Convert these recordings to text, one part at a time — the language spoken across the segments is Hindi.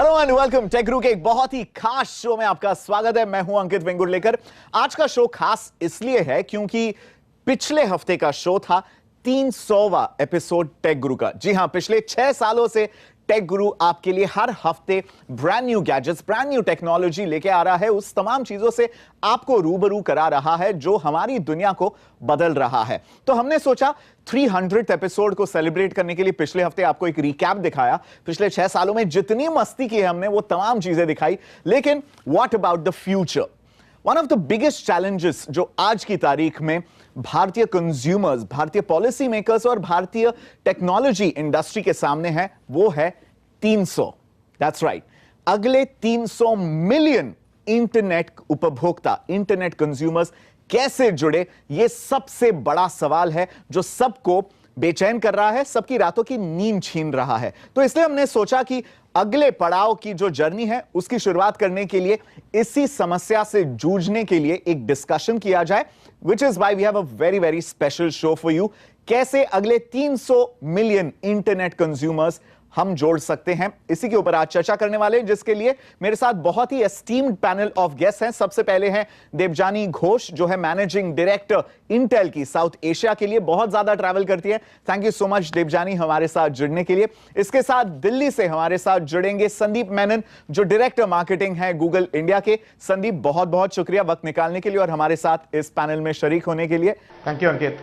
हेलो एंड वेलकम टेक गुरु के एक बहुत ही खास शो में आपका स्वागत है। मैं हूं अंकित वेंगुर लेकर। आज का शो खास इसलिए है क्योंकि पिछले हफ्ते का शो था 300वां एपिसोड टेक गुरु का। जी हां, पिछले 6 सालों से टेक गुरु आपके लिए हर हफ्ते brand new gadgets, brand new technology लेके आ रहा है, उस तमाम चीजों से आपको रूबरू करा रहा है जो हमारी दुनिया को बदल रहा है। तो हमने सोचा 300th एपिसोड को सेलिब्रेट करने के लिए पिछले हफ्ते आपको एक रिकैप दिखाया। पिछले 6 सालों में जितनी मस्ती की हमने वो तमाम चीजें दिखाई, लेकिन what about the future? One of the biggest challenges जो आज की तारीख में भारतीय कंज्यूमर्स, भारतीय पॉलिसी मेकर्स और भारतीय टेक्नोलॉजी इंडस्ट्री के सामने है, वो है 300। दैट्स राइट, अगले 300 मिलियन इंटरनेट उपभोक्ता, इंटरनेट कंज्यूमर्स कैसे जुड़े, ये सबसे बड़ा सवाल है जो सबको बेचैन कर रहा है, सबकी रातों की नींद छीन रहा है। तो इसलिए हमने सोचा कि अगले पड़ाव की जो जर्नी है उसकी शुरुआत करने के लिए, इसी समस्या से जूझने के लिए एक डिस्कशन किया जाए, which is why we have a very very special show for you। कैसे अगले 300 मिलियन इंटरनेट कंज्यूमर्स हम जोड़ सकते हैं, इसी के ऊपर आज चर्चा करने वाले हैं, जिसके लिए मेरे साथ बहुत ही एस्टीम्ड पैनल ऑफ गेस्ट हैं। सबसे पहले हैं देवजानी घोष, जो है मैनेजिंग डायरेक्टर इंटेल की साउथ एशिया के लिए, बहुत ज्यादा ट्रैवल करती है। Thank you so much Debjani हमारे साथ जुड़ने के लिए। इसके साथ दिल्ली से हमारे साथ जुड़ेंगे संदीप मेनन, जो डायरेक्टर मार्केटिंग है गूगल इंडिया के। संदीप, बहुत बहुत शुक्रिया वक्त निकालने के लिए और हमारे साथ इस पैनल में शरीक होने के लिए। Thank you Ankit.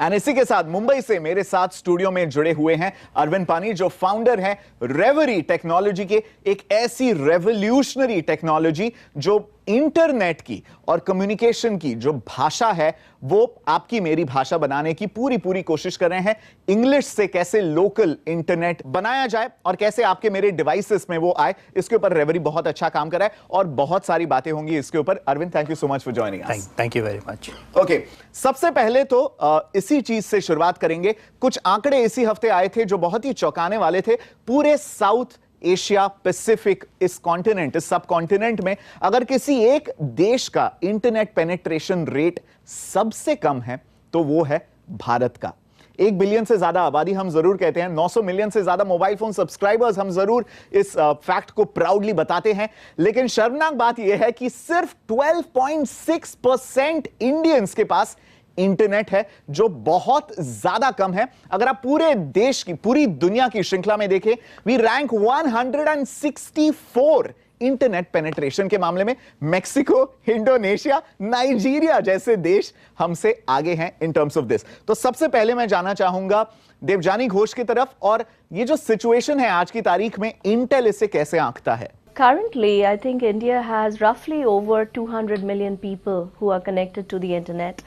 एंड इसी के साथ मुंबई से मेरे साथ स्टूडियो में जुड़े हुए हैं अरविंद पानी, जो फाउंडर हैं रेवरी टेक्नोलॉजी के, एक ऐसी रेवोल्यूशनरी टेक्नोलॉजी जो इंटरनेट की और कम्युनिकेशन की जो भाषा है वो आपकी मेरी भाषा बनाने की पूरी पूरी कोशिश कर रहे हैं। इंग्लिश से कैसे लोकल इंटरनेट बनाया जाए और कैसे आपके मेरे डिवाइसेस में वो आए, इसके ऊपर रेवरी बहुत अच्छा काम कर रहा है और बहुत सारी बातें होंगी इसके ऊपर। Arvind, thank you so much for joining us. Thank you very much. Okay, सबसे पहले तो इसी चीज से शुरुआत करेंगे। कुछ आंकड़े इसी हफ्ते आए थे जो बहुत ही चौंकाने वाले थे। पूरे साउथ एशिया पैसिफिक, इस कॉन्टिनेंट, इस सब कॉन्टिनेंट में अगर किसी एक देश का इंटरनेट पेनिट्रेशन रेट सबसे कम है तो वो है भारत का। 1 बिलियन से ज्यादा आबादी हम जरूर कहते हैं, 900 मिलियन से ज्यादा मोबाइल फोन सब्सक्राइबर्स हम जरूर इस फैक्ट को प्राउडली बताते हैं, लेकिन शर्मनाक बात यह है कि सिर्फ 12.6% इंडियंस के पास इंटरनेट है, जो बहुत ज्यादा कम है। अगर आप पूरे देश की, पूरी दुनिया की श्रृंखला में देखें, वी रैंक 164 इंटरनेट पेनिट्रेशन के मामले में। मेक्सिको, इंडोनेशिया, नाइजीरिया जैसे देश हमसे आगे हैं इन टर्म्स ऑफ दिस। तो सबसे पहले मैं जाना चाहूंगा देवजानी घोष की तरफ, और ये जो सिचुएशन है आज की तारीख में, इंटेल इसे कैसे आंकता है? Currently, I think India has roughly over 200 million people who are connected to the internet.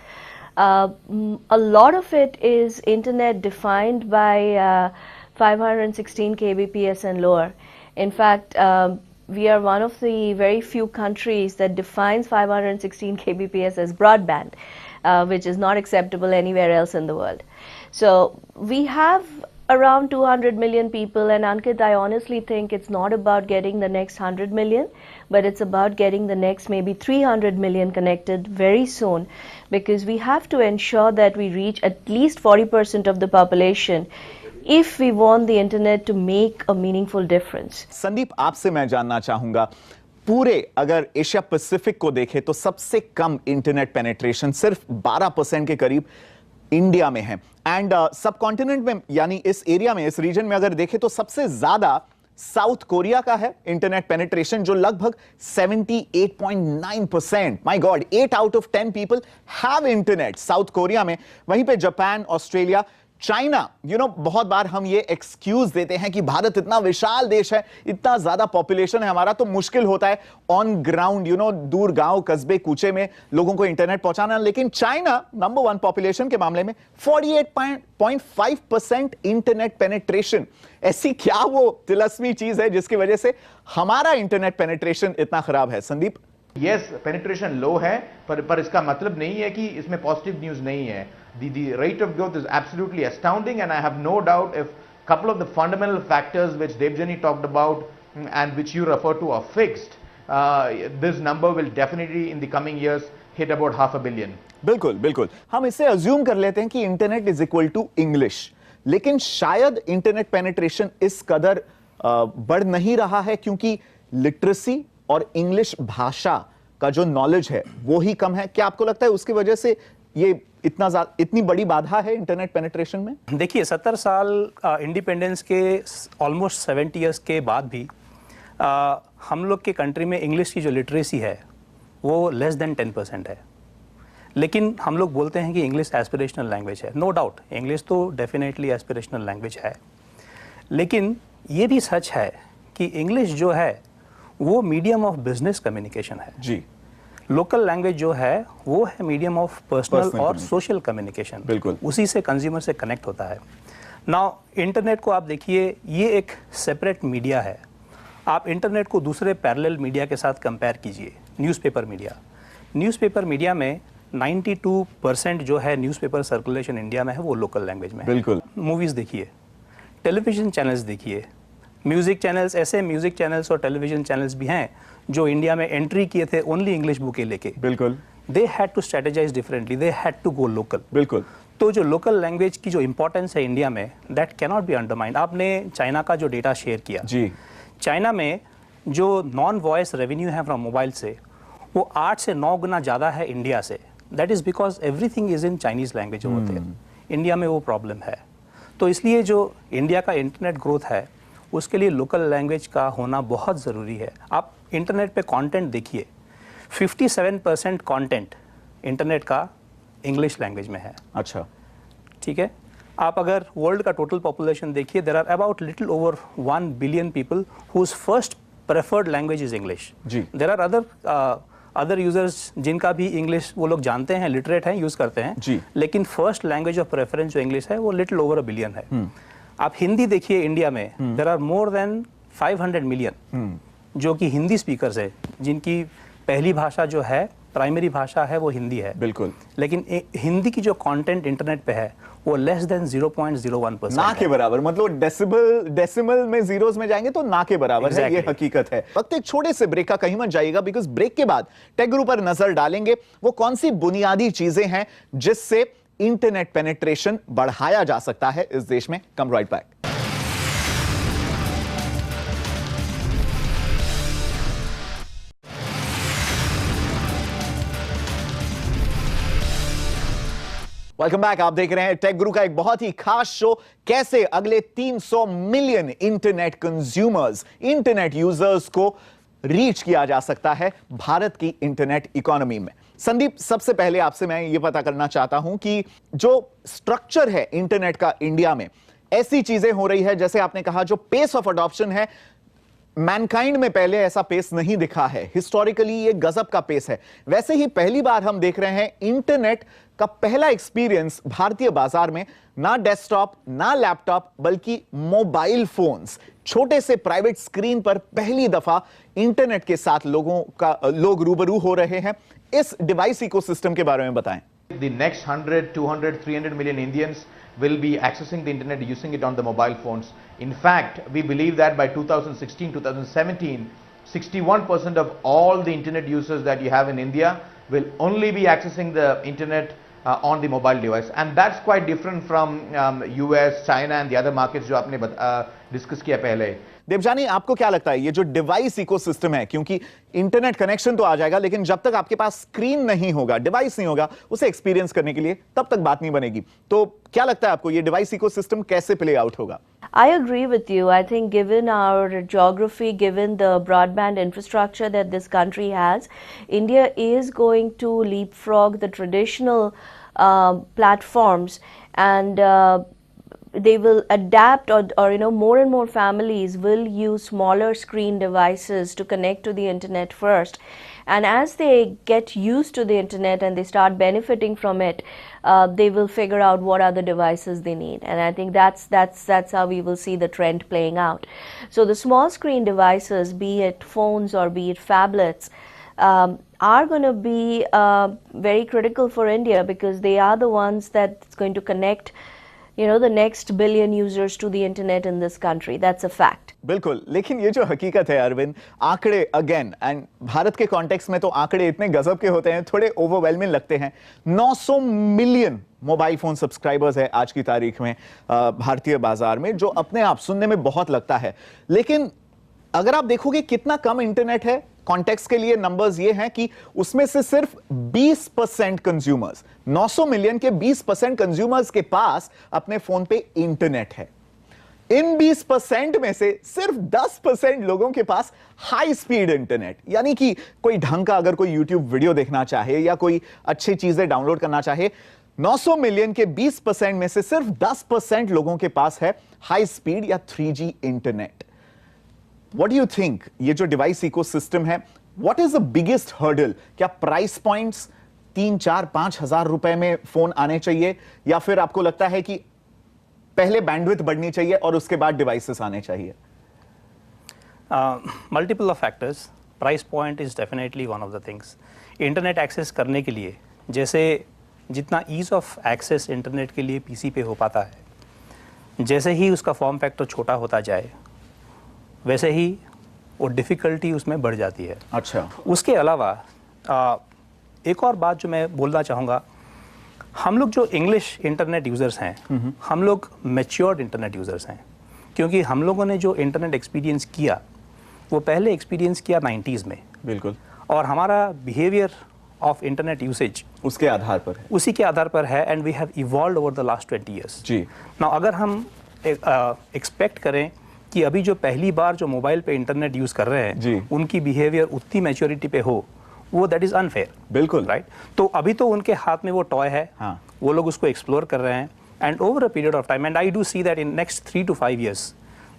A lot of it is internet defined by 516 kbps and lower. In fact, we are one of the very few countries that defines 516 kbps as broadband, which is not acceptable anywhere else in the world. So we have around 200 million people, and Ankit, I honestly think it's not about getting the next 100 million, but it's about getting the next maybe 300 million connected very soon, because we have to ensure that we reach at least 40% of the population if we want the internet to make a meaningful difference. Sandeep, आपसे मैं जानना चाहूंगा, पूरे अगर एशिया पैसिफिक को देखें तो सबसे कम इंटरनेट पेनिट्रेशन सिर्फ 12% के करीब इंडिया में है। एंड सब कॉन्टिनेंट में, यानी इस एरिया में, इस रीजन में अगर देखें तो सबसे ज्यादा साउथ कोरिया का है इंटरनेट पेनिट्रेशन, जो लगभग 78.9%। My God, 8 out of 10 people have internet south Korea में। वहीं पे जापान, ऑस्ट्रेलिया, चाइना, बहुत बार हम ये एक्सक्यूज देते हैं कि भारत इतना विशाल देश है, इतना ज्यादा पॉपुलेशन है हमारा, तो मुश्किल होता है ऑन ग्राउंड, दूर गांव, कस्बे, कूचे में लोगों को इंटरनेट पहुंचाना। लेकिन चाइना नंबर 1 पॉपुलेशन के मामले में 48.5% इंटरनेट पेनिट्रेशन। ऐसी क्या वो तिलस्मी चीज है जिसकी वजह से हमारा इंटरनेट पेनिट्रेशन इतना खराब है? संदीप। यस, पेनिट्रेशन लो है, पर इसका मतलब नहीं है कि इसमें पॉजिटिव न्यूज नहीं है। The rate of growth is absolutely astounding, and I have no doubt if a couple of the fundamental factors which Devjani talked about and which you refer to are fixed, this number will definitely in the coming years hit about 500 million. बिल्कुल बिल्कुल, हम इसे अज्यूम कर लेते हैं कि internet is equal to English, लेकिन शायद इंटरनेट पेनिट्रेशन इस कदर बढ़ नहीं रहा है क्योंकि लिटरेसी और इंग्लिश भाषा का जो नॉलेज है वो ही कम है? क्या आपको लगता है उसकी वजह से ये इतनी बड़ी बाधा है इंटरनेट पेनिट्रेशन में? देखिए 70 साल इंडिपेंडेंस के ऑलमोस्ट 70 इयर्स के बाद भी हम लोग के कंट्री में इंग्लिश की जो लिटरेसी है वो लेस देन 10% है। लेकिन हम लोग बोलते हैं कि इंग्लिश एस्पिरेशनल लैंग्वेज है। नो डाउट इंग्लिश तो डेफिनेटली एस्पिरेशनल लैंग्वेज है, लेकिन ये भी सच है कि इंग्लिश जो है वो मीडियम ऑफ बिजनेस कम्युनिकेशन है जी। लोकल लैंग्वेज जो है वो है मीडियम ऑफ पर्सनल और सोशल कम्युनिकेशन। बिल्कुल, उसी से कंज्यूमर से कनेक्ट होता है। नाउ इंटरनेट को आप देखिए, ये एक सेपरेट मीडिया है। आप इंटरनेट को दूसरे पैरेलल मीडिया के साथ कंपेयर कीजिए। न्यूज़पेपर मीडिया में 92% जो है न्यूज़पेपर सर्कुलेशन इंडिया में है वो लोकल लैंग्वेज में है। बिल्कुल। मूवीज़ देखिए, टेलीविज़न चैनल्स देखिए, म्यूज़िक चैनल्स, ऐसे म्यूज़िक चैनल्स और टेलीविज़न चैनल्स भी हैं जो इंडिया में एंट्री किए थे ओनली इंग्लिश बुकें लेके। बिल्कुल। They had to strategise differently, they had to go local. बिल्कुल। तो जो लोकल लैंग्वेज की जो इंपॉर्टेंस है इंडिया में, दैट कैनॉट बी अंडरमाइंड। आपने चाइना का जो डेटा शेयर किया जी, चाइना में जो नॉन वॉइस रेवेन्यू है फ्रॉम मोबाइल से वो 8 से 9 गुना ज़्यादा है इंडिया से। That is because everything is in Chinese language होते हैं। इंडिया में वो प्रॉब्लम है। तो इसलिए जो इंडिया का इंटरनेट ग्रोथ है उसके लिए लोकल लैंग्वेज का होना बहुत ज़रूरी है। आप इंटरनेट पे कंटेंट देखिए, 57% कंटेंट इंटरनेट का इंग्लिश लैंग्वेज में है। अच्छा, ठीक है। आप अगर वर्ल्ड का टोटल पॉपुलेशन देखिए, there are about little over 1 billion people whose first preferred language is English. जी। देयर आर अदर यूजर्स जिनका भी इंग्लिश वो लोग जानते हैं, लिटरेट हैं, यूज़ करते हैं जी। लेकिन फर्स्ट लैंग्वेज ऑफ प्रेफरेंस जो इंग्लिश है वो लिटिल ओवर 1 बिलियन है। आप हिंदी देखिए, इंडिया में there are more than 500 million जो कि हिंदी स्पीकर्स है, जिनकी पहली भाषा जो है, प्राइमरी भाषा है वो हिंदी है। बिल्कुल। लेकिन हिंदी की जो कंटेंट इंटरनेट पे है वो लेस देन 0.01%, ना के बराबर। मतलब डेसिमल में जीरोस में जाएंगे तो ना के बराबर है, ये हकीकत है। वक्त एक छोटे से ब्रेक का, कहीं मत जाइएगा, बिकॉज ब्रेक के बाद टेक गुरु पर नजर डालेंगे वो कौन सी बुनियादी चीजें हैं जिससे इंटरनेट पेनिट्रेशन बढ़ाया जा सकता है इस देश में। कम राइट बैक। Welcome back. आप देख रहे हैं टेक गुरु का एक बहुत ही खास शो, कैसे अगले 300 million internet consumers, internet users को रीच किया जा सकता है भारत की इंटरनेट इकोनॉमी में। संदीप, सबसे पहले आपसे मैं ये पता करना चाहता हूं कि जो स्ट्रक्चर है इंटरनेट का इंडिया में, ऐसी चीजें हो रही है जैसे आपने कहा, जो पेस ऑफ अडॉप्शन है, मैनकाइंड में पहले ऐसा पेस नहीं दिखा है। हिस्टोरिकली ये गजब का पेस है। वैसे ही पहली बार हम देख रहे हैं इंटरनेट का पहला एक्सपीरियंस भारतीय बाजार में, ना डेस्कटॉप ना लैपटॉप बल्कि मोबाइल फोन्स, छोटे से प्राइवेट स्क्रीन पर पहली दफा इंटरनेट के साथ लोग रूबरू हो रहे हैं। इस डिवाइस इकोसिस्टम के बारे में बताएं। The next 100, 200, 300 million Indians will be accessing the internet, using it on the mobile phones. In fact, we believe that by 2016, 2017, 61% of all the internet users that you have in India will only be accessing the internet on the mobile device. And that's quite different from US, China and the other markets जो आपने डिस्कस किया पहले। देवजानी, आपको क्या लगता है ये जो डिवाइस इकोसिस्टम है, क्योंकि इंटरनेट कनेक्शन तो आ जाएगा लेकिन जब तक आपके पास स्क्रीन नहीं होगा, डिवाइस नहीं होगा उसे एक्सपीरियंस करने के लिए, तब तक बात नहीं बनेगी। तो क्या लगता है आपको ये डिवाइस इकोसिस्टम कैसे प्ले आउट होगा? I agree with you. I think given our geography, given the broadband infrastructure that this country has, India is going to leapfrog the traditional platforms, and they will adapt, or more and more families will use smaller screen devices to connect to the internet first. And as they get used to the internet and they start benefiting from it, they will figure out what other devices they need. And I think that's how we will see the trend playing out. So the small screen devices, be it phones or be it phablets, are going to be very critical for India, because they are the ones that's going to connect the next billion users to the internet in this country. That's a fact. बिल्कुल, लेकिन ये जो हकीकत है अरविंद, आंकड़े अगेन एंड भारत के कॉन्टेक्स्ट में तो आंकड़े इतने गजब के होते हैं, थोड़े ओवरवेलमिंग लगते हैं। 900 मिलियन मोबाइल फोन सब्सक्राइबर्स है आज की तारीख में भारतीय बाजार में, जो अपने आप सुनने में बहुत लगता है, लेकिन अगर आप देखोगे कितना कम इंटरनेट है, कॉन्टेक्स्ट के लिए नंबर्स ये हैं कि उसमें से सिर्फ 20% कंज्यूमर्स, 900 मिलियन के 20% कंज्यूमर्स के पास अपने फोन पे इंटरनेट है। इन 20% में से सिर्फ 10% लोगों के पास हाई स्पीड इंटरनेट, यानी कि कोई ढंग का अगर कोई यूट्यूब वीडियो देखना चाहे या कोई अच्छी चीजें डाउनलोड करना चाहे, 900 मिलियन के 20% में से सिर्फ 10% लोगों के पास है हाई स्पीड या 3G internet. What do you think? ये जो डिवाइस इकोसिस्टम है, what is the biggest hurdle? क्या प्राइस पॉइंट्स 3-4-5 हजार रुपए में फोन आने चाहिए, या फिर आपको लगता है कि पहले बैंडविड्थ बढ़नी चाहिए और उसके बाद डिवाइसेस आने चाहिए? Multiple of factors, price point is definitely one of the things. Internet access करने के लिए जैसे जितना ईज ऑफ एक्सेस इंटरनेट के लिए पीसी पे हो पाता है, जैसे ही उसका फॉर्म फैक्टर छोटा होता जाए वैसे ही वो डिफ़िकल्टी उसमें बढ़ जाती है। अच्छा, उसके अलावा एक और बात जो मैं बोलना चाहूँगा, हम लोग जो इंग्लिश इंटरनेट यूज़र्स हैं, हम लोग मैच्योर्ड इंटरनेट यूज़र्स हैं, क्योंकि हम लोगों ने जो इंटरनेट एक्सपीरियंस किया वो पहले एक्सपीरियंस किया 90s में। बिल्कुल। और हमारा बिहेवियर ऑफ इंटरनेट यूसेज उसके आधार पर है, उसी के आधार पर है, and we have evolved over the last 20 years. जी। नाउ अगर हम एक्सपेक्ट करें कि अभी जो पहली बार जो मोबाइल पे इंटरनेट यूज कर रहे जी। हैं उनकी बिहेवियर उतनी मैच्योरिटी पे हो, वो दैट इज अनफेयर। बिल्कुल राइट। तो अभी तो उनके हाथ में वो टॉय है, हाँ। वो लोग उसको एक्सप्लोर कर रहे हैं, and over a period of time, and I do see that in next 3 to 5 years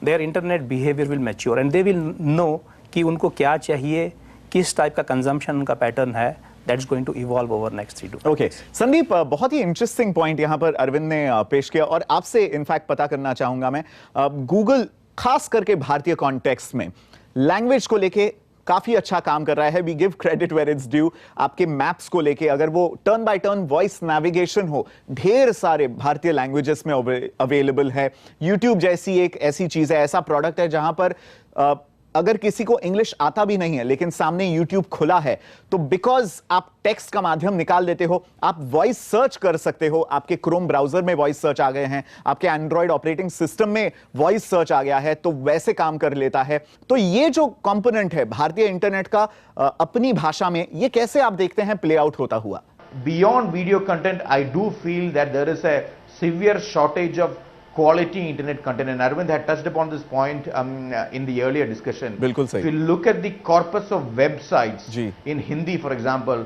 their internet behaviour will mature and they will know कि उनको क्या चाहिए, किस टाइप का कंजम्पशन उनका पैटर्न है, that is going to evolve over next 3 to 5 okay. Sandeep, बहुत ही इंटरेस्टिंग पॉइंट यहां पर अरविंद ने पेश किया, और आपसे इनफैक्ट पता करना चाहूंगा मैं, गूगल खास करके भारतीय कॉन्टेक्स्ट में लैंग्वेज को लेके काफी अच्छा काम कर रहा है। We give credit where it's due. आपके मैप्स को लेके अगर वो turn by turn voice navigation हो, ढेर सारे भारतीय लैंग्वेजेस में अवेलेबल है। यूट्यूब जैसी एक ऐसी चीज है, ऐसा प्रोडक्ट है जहां पर अगर किसी को इंग्लिश आता भी नहीं है लेकिन सामने यूट्यूब खुला है, तो बिकॉज आप टेक्स्ट का माध्यम निकाल देते हो, आप वॉइस सर्च कर सकते हो। आपके क्रोम ब्राउजर में वॉइस सर्च आ गए हैं, आपके एंड्रॉइड ऑपरेटिंग सिस्टम में वॉइस सर्च आ गया है, तो वैसे काम कर लेता है। तो ये जो कंपोनेंट है भारतीय इंटरनेट का अपनी भाषा में, ये कैसे आप देखते हैं प्ले आउट होता हुआ? Beyond video content, I do feel that there is a severe shortage of quality internet content, and Arvind had touched upon this point in the earlier discussion. बिल्कुल सही। If you look at the corpus of websites ji. in Hindi, for example,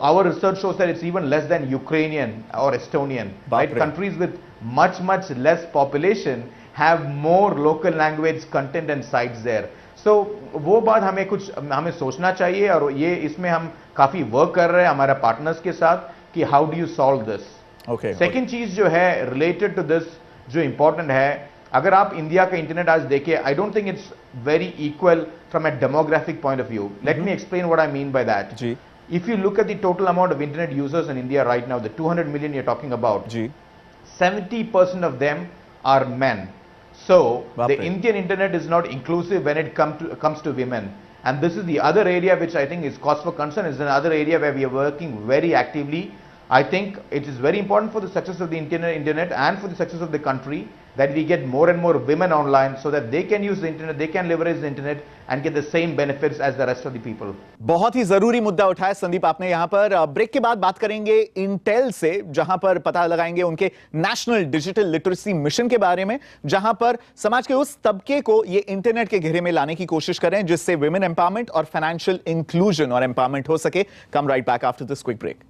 our research shows that it's even less than Ukrainian or Estonian. Right? रे। Countries with much less population have more local language content and sites there. So वो बात हमें सोचना चाहिए, और ये इसमें हम काफी वर्क कर रहे हैं हमारे पार्टनर्स के साथ कि how do you solve this. Okay. Second चीज जो है रिलेटेड टू दिस, जो इंपॉर्टेंट है, अगर आप इंडिया का इंटरनेट आज देखिए, I don't think it's very equal from a demographic point of view. Let me explain what I mean by that. जी। If you look at the total amount of internet users in India right now, the 200 million you're talking about, जी। 70% of them are men. So बाप the रे। Indian internet is not inclusive when it comes to women. And this is the other area which I think is cause for concern, is another area where we are working very actively. I think it is very important for the success of the internet and for the success of the country that we get more and more women online so that they can use the internet, they can leverage the internet and get the same benefits as the rest of the people. बहुत ही जरूरी मुद्दा उठाया संदीप आपने यहां पर। ब्रेक के बाद बात करेंगे इंटेल से, जहां पर पता लगाएंगे उनके नेशनल डिजिटल लिटरेसी मिशन के बारे में, जहां पर समाज के उस तबके को ये इंटरनेट के घेरे में लाने की कोशिश करें जिससे विमेन एम्पावरमेंट और फाइनेंशियल इंक्लूजन और एम्पावरमेंट हो सके। Come right back after this quick break.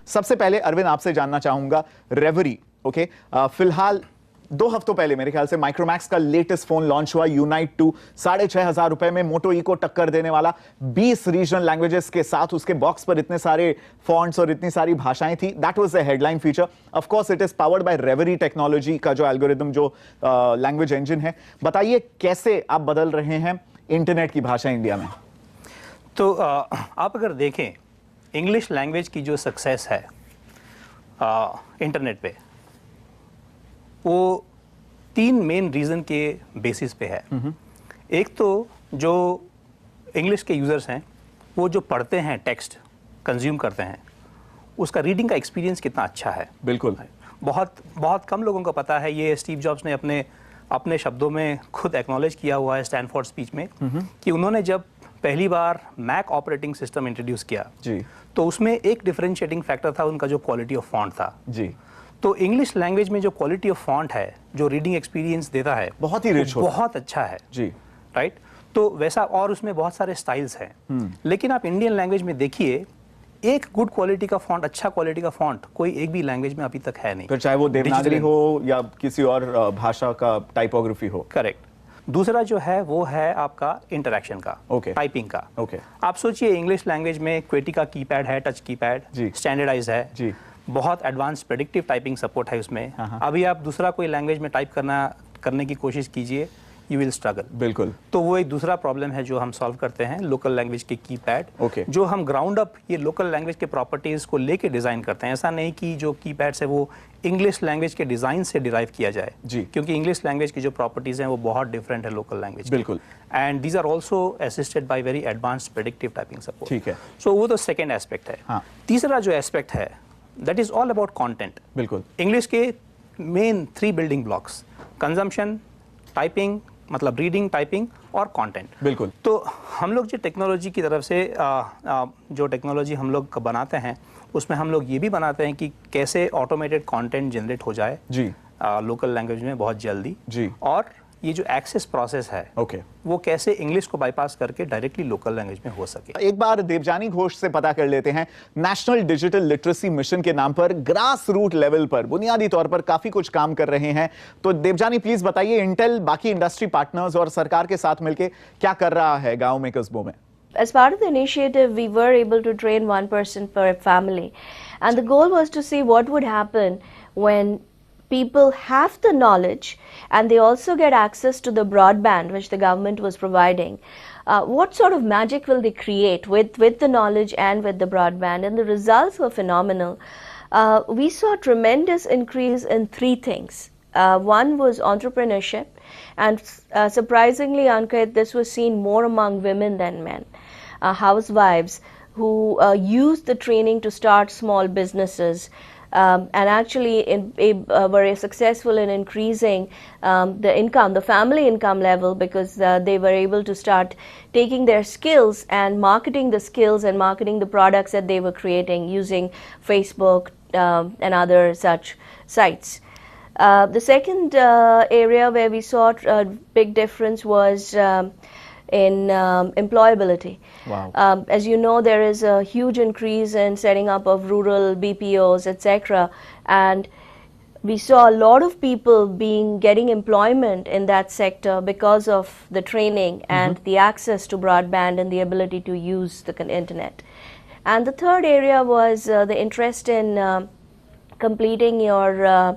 सबसे पहले अरविंद आपसे जानना चाहूंगा रेवरी, ओके, फिलहाल 2 हफ्तों पहले मेरे ख्याल से माइक्रोमैक्स का लेटेस्ट फोन लॉन्च हुआ, यूनाइट 2, 6,500 रुपए में मोटो ई को टक्कर देने वाला, 20 रीजनल लैंग्वेजेस के साथ, उसके बॉक्स पर इतने सारे फॉन्ट्स और इतनी सारी भाषाएं थी। That was the headline feature. Of course it is powered by Reverie technology का जो एल्गोरिदम, जो लैंग्वेज इंजन है। बताइए कैसे आप बदल रहे हैं इंटरनेट की भाषा इंडिया में? तो आप अगर देखें इंग्लिश लैंग्वेज की जो सक्सेस है इंटरनेट पे, वो 3 मेन रीज़न के बेसिस पे है। एक तो जो इंग्लिश के यूज़र्स हैं, वो जो पढ़ते हैं, टेक्स्ट कंज्यूम करते हैं, उसका रीडिंग का एक्सपीरियंस कितना अच्छा है। बिल्कुल। बहुत कम लोगों को पता है। ये स्टीव जॉब्स ने अपने शब्दों में खुद एक्नॉलेज किया हुआ है स्टैनफोर्ड स्पीच में कि उन्होंने जब पहली बार मैक ऑपरेटिंग सिस्टम इंट्रोड्यूस किया जी, तो उसमें एक डिफरेंशिएटिंग फैक्टर था उनका जो क्वालिटी ऑफ फॉन्ट था जी। तो इंग्लिश लैंग्वेज में जो क्वालिटी ऑफ फॉन्ट है, जो रीडिंग एक्सपीरियंस देता है, बहुत ही रिच होता है। बहुत अच्छा है जी, राइट। तो वैसा, और उसमें बहुत सारे स्टाइल्स हैं। लेकिन आप इंडियन लैंग्वेज में देखिए, एक गुड क्वालिटी का फॉन्ट, अच्छा क्वालिटी का फॉन्ट कोई एक भी लैंग्वेज में अभी तक है नहीं, फिर चाहे वो देवनागरी हो या किसी और भाषा का टाइपोग्राफी हो। करेक्ट। दूसरा जो है वो है आपका इंटरेक्शन का, टाइपिंग का। आप सोचिए इंग्लिश लैंग्वेज में क्वेटी का कीपैड है, टच कीपैड, स्टैंडर्डाइज है जी, बहुत एडवांस प्रेडिक्टिव टाइपिंग सपोर्ट है उसमें। अभी आप दूसरा कोई लैंग्वेज में टाइप करने की कोशिश कीजिए, यू विल स्ट्रगल। बिल्कुल। तो वो एक दूसरा प्रॉब्लम है जो हम सॉल्व करते हैं, लोकल लैंग्वेज के कीपैड। जो हम ग्राउंड अप ये लोकल लैंग्वेज के प्रॉपर्टीज को लेके डिजाइन करते हैं। ऐसा नहीं कि जो कीपैड्स है वो इंग्लिश लैंग्वेज के डिजाइन से डिराइव किया जाए जी, क्योंकि इंग्लिश लैंग्वेज की जो प्रॉपर्टीज हैं वो बहुत डिफरेंट है लोकल लैंग्वेज। बिल्कुल। And these are also assisted by very advanced predictive typing support. ठीक है। सो वो तो सेकेंड एस्पेक्ट है। हाँ। तीसरा जो एस्पेक्ट है that is all about content. बिल्कुल। इंग्लिश के main 3 building blocks, consumption, typing मतलब रीडिंग, टाइपिंग और कंटेंट। बिल्कुल। तो हम लोग जो टेक्नोलॉजी की तरफ से जो टेक्नोलॉजी हम लोग बनाते हैं उसमें हम लोग ये भी बनाते हैं कि कैसे ऑटोमेटेड कंटेंट जनरेट हो जाए जी, लोकल लैंग्वेज में बहुत जल्दी जी, और ये जो एक्सेस प्रोसेस है वो कैसे इंग्लिश को बाईपास करके डायरेक्टली लोकल लैंग्वेज में हो सके। एक बार देवजानी घोष से पता कर लेते हैं। नेशनल डिजिटल लिटरेसी मिशन के नाम पर ग्रास रूट लेवल पर बुनियादी तौर पर काफी कुछ काम कर रहे हैं। तो देवजानी प्लीज बताइए, इंटेल बाकी इंडस्ट्री पार्टनर्स और सरकार के साथ मिलकर क्या कर रहा है गांव में, कस्बों में? As part of the initiative, we were able to train 1 person per family, and the goal was to see what would happen when people have the knowledge and they also get access to the broadband which the government was providing. What sort of magic will they create with the knowledge and with the broadband? And the results were phenomenal. We saw tremendous increase in 3 things. One was entrepreneurship, and surprisingly, Ankit, this was seen more among women than men. Housewives who used the training to start small businesses and actually were successful in increasing the income, the family income level, because they were able to start taking their skills and marketing the skills and marketing the products that they were creating using Facebook and other such sites. The second area where we saw a big difference was in employability. Wow. As you know, there is a huge increase in setting up of rural BPOs, etc. And we saw a lot of people getting employment in that sector because of the training and the access to broadband and the ability to use the internet. And the third area was the interest in completing your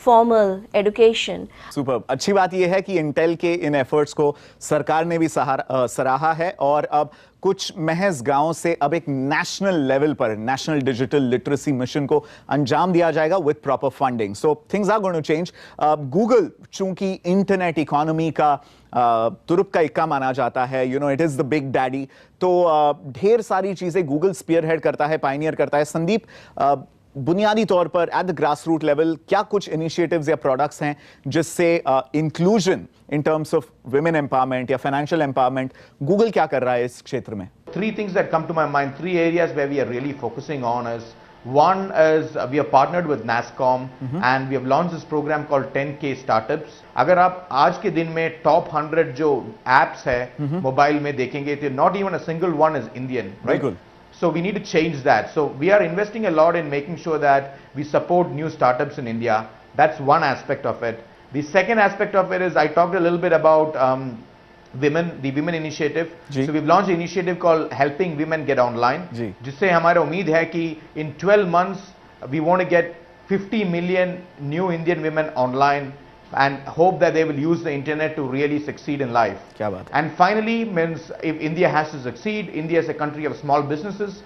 formal education. Super. अच्छी बात यह है कि इंटेल के इन एफर्ट्स को सरकार ने भी सराहा है और अब कुछ महज गांवों से अब एक नेशनल लेवल पर नेशनल डिजिटल लिटरेसी मिशन को अंजाम दिया जाएगा with proper funding. So things are going to change. Google चूंकि इंटरनेट इकोनॉमी का तुरुप का इक्का माना जाता है, you know it is the big daddy, तो ढेर सारी चीजें गूगल स्पीयरहेड करता है, पायनियर करता है। संदीप, बुनियादी तौर पर at the grass root level क्या कुछ इनिशिएटिव्स या प्रोडक्ट्स हैं जिससे inclusion in terms of women empowerment या फाइनेंशियल एम्पावरमेंट गूगल क्या कर रहा है इस क्षेत्र में? 3 things that come to my mind, 3 areas where we are really focusing on is, one is we have partnered with NASSCOM and we have launched this program called 10K Startups. अगर आप आज के दिन में टॉप 100 जो एप्स है मोबाइल में देखेंगे तो not even a single one is Indian, right? So we need to change that. So we are investing a lot in making sure that we support new startups in India. That's one aspect of it. The second aspect of it is I talked a little bit about the women initiative. Ji. So we've launched an initiative called Helping Women Get Online. जी. जिससे हमारा उम्मीद है कि in 12 months we want to get 50 million new Indian women online and hope that they will use the internet to really succeed in life. क्या बात है. And finally, means if India has to succeed, India is a country of small businesses.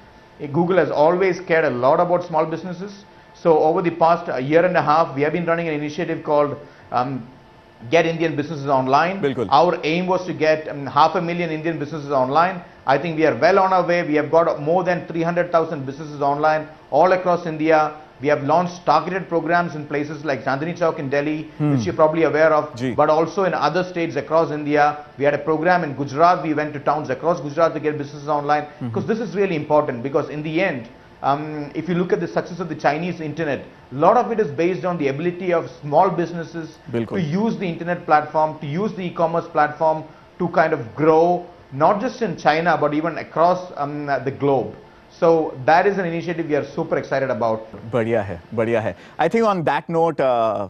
Google has always cared a lot about small businesses. So over the past year and a half, we have been running an initiative called Get Indian Businesses Online. बिल्कुल. Our aim was to get 500,000 Indian businesses online. I think we are well on our way. We have got more than 300,000 businesses online all across India. We have launched targeted programs in places like Chandni Chowk in Delhi, which you're probably aware of, Ji. but also in other states across India. We had a program in Gujarat. We went to towns across Gujarat to get businesses online, because this is really important, because in the end, if you look at the success of the Chinese internet, a lot of it is based on the ability of small businesses Bilkul. to use the internet platform, to use the e-commerce platform to kind of grow, not just in China, but even across the globe. So that is an initiative we are super excited about. बढ़िया है, बढ़िया है. I think on that note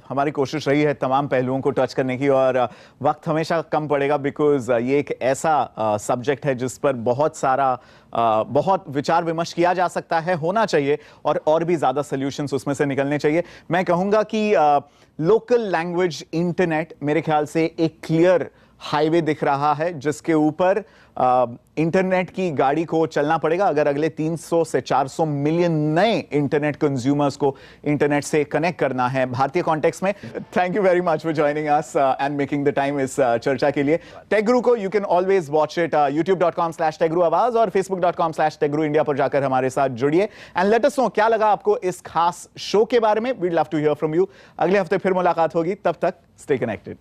हमारी कोशिश रही है तमाम पहलुओं को टच करने की, और वक्त हमेशा कम पड़ेगा, बिकॉज ये एक ऐसा सब्जेक्ट है जिस पर बहुत विचार विमर्श किया जा सकता है, होना चाहिए, और भी ज्यादा सोल्यूशंस उसमें से निकलने चाहिए. मैं कहूंगा कि लोकल लैंग्वेज इंटरनेट मेरे ख्याल से एक क्लियर हाईवे दिख रहा है, जिसके ऊपर इंटरनेट की गाड़ी को चलना पड़ेगा अगर अगले 300 से 400 मिलियन नए इंटरनेट कंज्यूमर्स को इंटरनेट से कनेक्ट करना है भारतीय कॉन्टेक्स्ट में. Thank you very much for joining us and making the time इस चर्चा के लिए. टेक गुरु को you can always watch it youtube.com/techguruawaz और facebook.com/techguruindia पर जाकर हमारे साथ जुड़िए एंड लेट अस नो क्या लगा आपको इस खास शो के बारे में. We'd love to hear from you. अगले हफ्ते फिर मुलाकात होगी, तब तक स्टे कनेक्टेड.